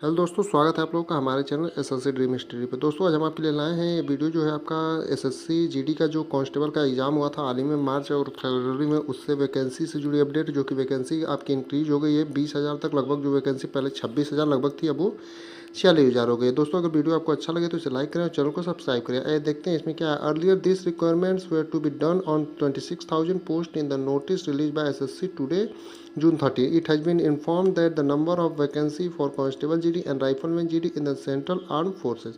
Hello दोस्तों, स्वागत है आप लोगों का हमारे चैनल एसएससी ड्रीम स्टडी पे। दोस्तों आज हम आपके लिए लाए हैं ये वीडियो जो है आपका एसएससी जीडी का जो कांस्टेबल का एग्ज़ाम हुआ था हाल ही में मार्च और फरवरी में, उससे वैकेंसी से जुड़ी अपडेट, जो कि वैकेंसी आपकी इंक्रीज हो गई है 20,000 तक लगभग। जो वैकेंसी पहले 26,000 लगभग थी, अब वो 46,000 हो गई है। दोस्तों अगर वीडियो आपको अच्छा लगे तो इसे लाइक करें और चैनल को सब्सक्राइब करें। आइए देखते हैं इसमें क्या है। Earlier this requirements were to be done on 26,000 post in the notice release by SSC today June 30. It has been informed that the number of vacancy for Constable GD and Rifleman GD in the Central Armed Forces,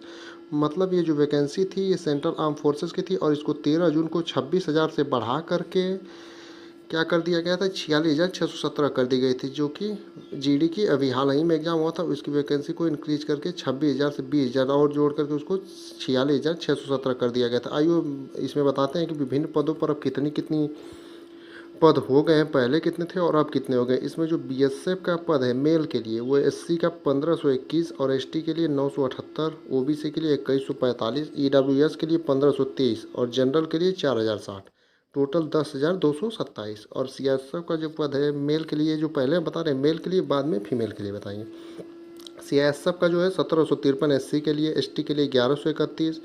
मतलब ये जो vacancy थी ये central arm forces की थी और इसको 13 जून को 26,000 से बढ़ा करके क्या कर दिया गया था, 46,617 कर दी गई थी। जो कि जीडी की अभी हाल ही में एग्जाम हुआ था, उसकी वैकेंसी को इंक्रीज करके 26,000 से 20,000 और जोड़ करके उसको 46,617 कर दिया गया था। आइए इसमें बताते हैं कि विभिन्न पदों पर अब कितनी कितनी पद हो गए हैं, पहले कितने थे और अब कितने हो गए। इसमें जो बीएसएफ का पद है मेल के लिए वो एससी का 1521 और एसटी के लिए 978, ओबीसी के लिए 2145, ईडब्ल्यूएस के लिए 1523 और जनरल के लिए 4060, टोटल 10,227। और सीएसएफ का जो पद है मेल के लिए, जो पहले बता रहे हैं मेल के लिए, बाद में फीमेल के लिए बताएंगे। सीएसएफ का जो है 1753 एससी के लिए, एसटी के लिए 1131,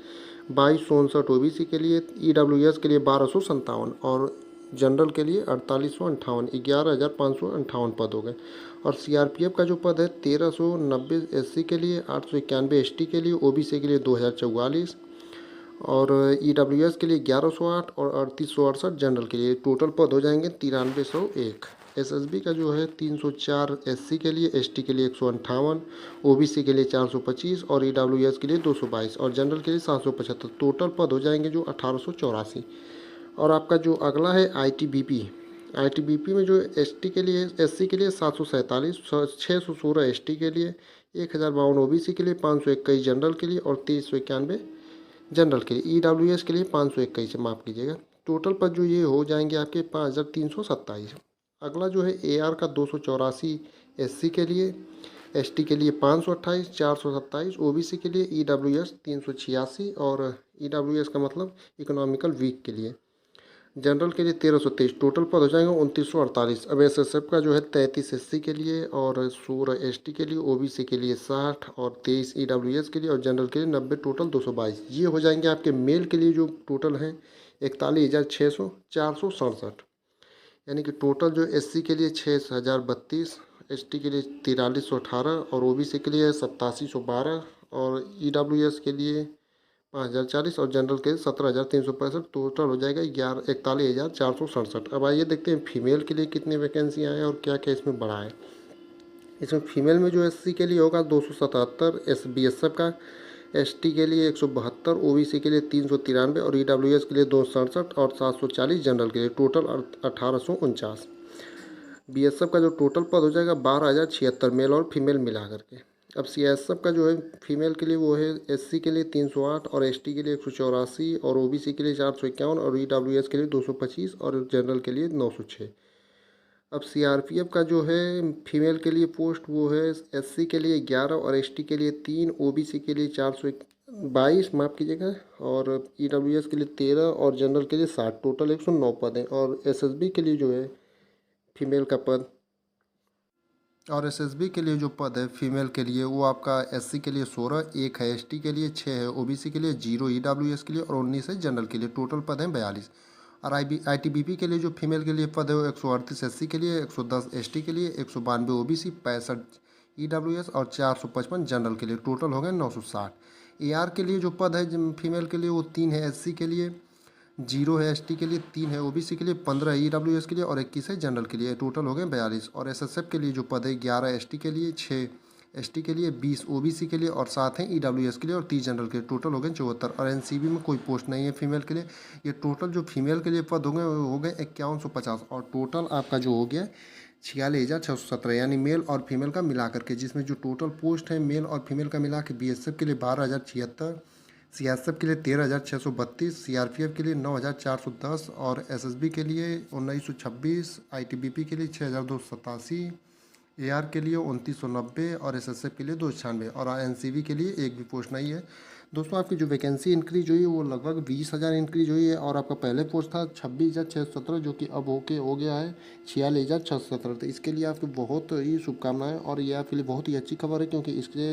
2259 ओबीसी के लिए, ईडब्ल्यूएस के लिए 1257 और जनरल के लिए 4858, 11,558 पद हो गए। और सीआरपीएफ का जो पद है 1390 एससी के लिए, 891 एसटी के लिए, ओबीसी के लिए 2044 और ईडब्ल्यूएस के लिए 1108 और 3868 जनरल के लिए। टोटल पद हो जाएंगे 9301। एसएसबी का जो है 304 एससी के लिए, एसटी के लिए 158, ओबीसी के लिए 425 और ईडब्ल्यूएस के लिए 222 और जनरल के लिए 775। टोटल पद हो जाएंगे जो 1884। और आपका जो अगला है आईटीबीपी में जो एसटी के लिए, एससी के लिए 747, 616 एसटी के लिए, 1052 ओबीसी के लिए, 521 जनरल के लिए और 2391 जनरल के लिए। ईडब्ल्यूएस के लिए 521 से माफ़ कीजिएगा। टोटल पर जो ये हो जाएंगे आपके 5,327। अगला जो है एआर का 284 एससी के लिए, एसटी के लिए 528, 427 ओबीसी के लिए, ईडब्ल्यूएस 386 और ईडब्ल्यूएस का मतलब इकोनॉमिकल वीक के लिए, जनरल के लिए 1323। टोटल पद हो जाएंगे 2948। अब एसएसएफ का जो है 33 एससी के लिए और 16 एसटी के लिए, ओबीसी के लिए 60 और 23 ईडब्ल्यूएस के लिए और जनरल के लिए 90, टोटल 222। ये हो जाएंगे आपके मेल के लिए जो टोटल हैं 41,467। यानी कि टोटल जो एससी के लिए 6,032, एसटी के लिए 4318 और ओबीसी के लिए 8712 और ईडब्ल्यूएस के लिए 5,040 और जनरल के 17,365। टोटल हो जाएगा 41,41,467। अब आइए देखते हैं फीमेल के लिए कितनी वैकेंसी आए और क्या क्या इसमें बढ़ा है। इसमें फीमेल में जो एससी के लिए होगा 277, बीएसएफ का, एसटी के लिए 172, ओबीसी के लिए 393 और ईडब्ल्यूएस के लिए 267 और 740 जनरल के लिए। टोटल 1,849। बीएसएफ का जो टोटल पद हो जाएगा 12,076 मेल और फीमेल मिला करके। अब सीएसएफ का जो है फीमेल के लिए वो है एससी के लिए 308 और एसटी के लिए 184 और ओबीसी के लिए 451 और ईडब्ल्यूएस के लिए 225 और जनरल के लिए 906। अब सीआरपीएफ का जो है फीमेल के लिए पोस्ट वो है एससी के लिए 11 और एसटी के लिए 3, ओबीसी के लिए 422 माफ़ कीजिएगा और ईडब्ल्यूएस के लिए 13 और जनरल के लिए 60। टोटल 109 पद हैं। और एसएसबी के लिए जो है फीमेल का पद, और एसएसबी के लिए जो पद है फीमेल के लिए वो आपका एससी के लिए 16, 1 है एसटी के लिए, 6 है ओबीसी के लिए, 0 ईडब्ल्यूएस के लिए और 19 है जनरल के लिए। टोटल पद हैं 42। और आईटीबीपी के लिए जो फीमेल के लिए पद है वो 138 एससी के लिए, 110 एसटी के लिए, 192 ओबीसी, 65 ईडब्ल्यूएस और 455 जनरल के लिए। टोटल हो गए 960। एआर के लिए जो पद है फीमेल के लिए वो 3 है एससी के लिए, 0 है एसटी के लिए, 3 है ओबीसी के लिए, 15 है ईडब्ल्यूएस के लिए और 21 है जनरल के लिए। टोटल हो गए 42। और एसएसएफ के लिए जो पद है 11 एसटी के लिए, 6 एसटी के लिए, 20 ओबीसी के लिए और 7 हैं ईडब्ल्यूएस के लिए और 30 जनरल के लिए। टोटल हो गए 74। और एनसीबी में कोई पोस्ट नहीं है फीमेल के लिए। ये टोटल जो फीमेल के लिए पद हो गए 5150 और टोटल आपका जो हो गया 46,617, यानी मेल और फीमेल का मिला करके, जिसमें जो टोटल पोस्ट है मेल और फीमेल का मिला के बीएसएफ के लिए 12,076, सीएसएफ के लिए 13,632, सीआरपीएफ के लिए 9,410 और एसएसबी के लिए 1,926, आईटीबीपी के लिए 6,287, AR के लिए 2990 और SSF के लिए 296 और NCV के लिए एक भी पोस्ट नहीं है। दोस्तों आपकी जो वैकेंसी इंक्रीज हुई है वो लगभग 20,000 इंक्रीज हुई है और आपका पहले पोस्ट था 26,617 जो कि अब हो गया है 46,617। तो इसके लिए आपकी बहुत ही शुभकामनाएं और ये आपके लिए बहुत ही अच्छी खबर है क्योंकि इसके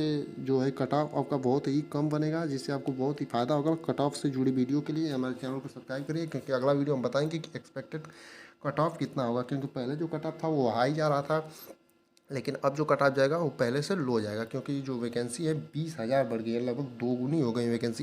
जो है कट ऑफ आपका बहुत ही कम बनेगा जिससे आपको बहुत ही फ़ायदा होगा। कट ऑफ से जुड़ी वीडियो के लिए हमारे चैनल को सब्सक्राइब करिए क्योंकि अगला वीडियो हम बताएंगे कि एक्सपेक्टेड कट ऑफ कितना होगा, क्योंकि पहले जो कट ऑफ था वो हाई जा रहा था लेकिन अब जो कट ऑफ जाएगा वो पहले से लो जाएगा क्योंकि जो वैकेंसी है 20,000 बढ़ गई है, लगभग दोगुनी हो गई वैकेंसी।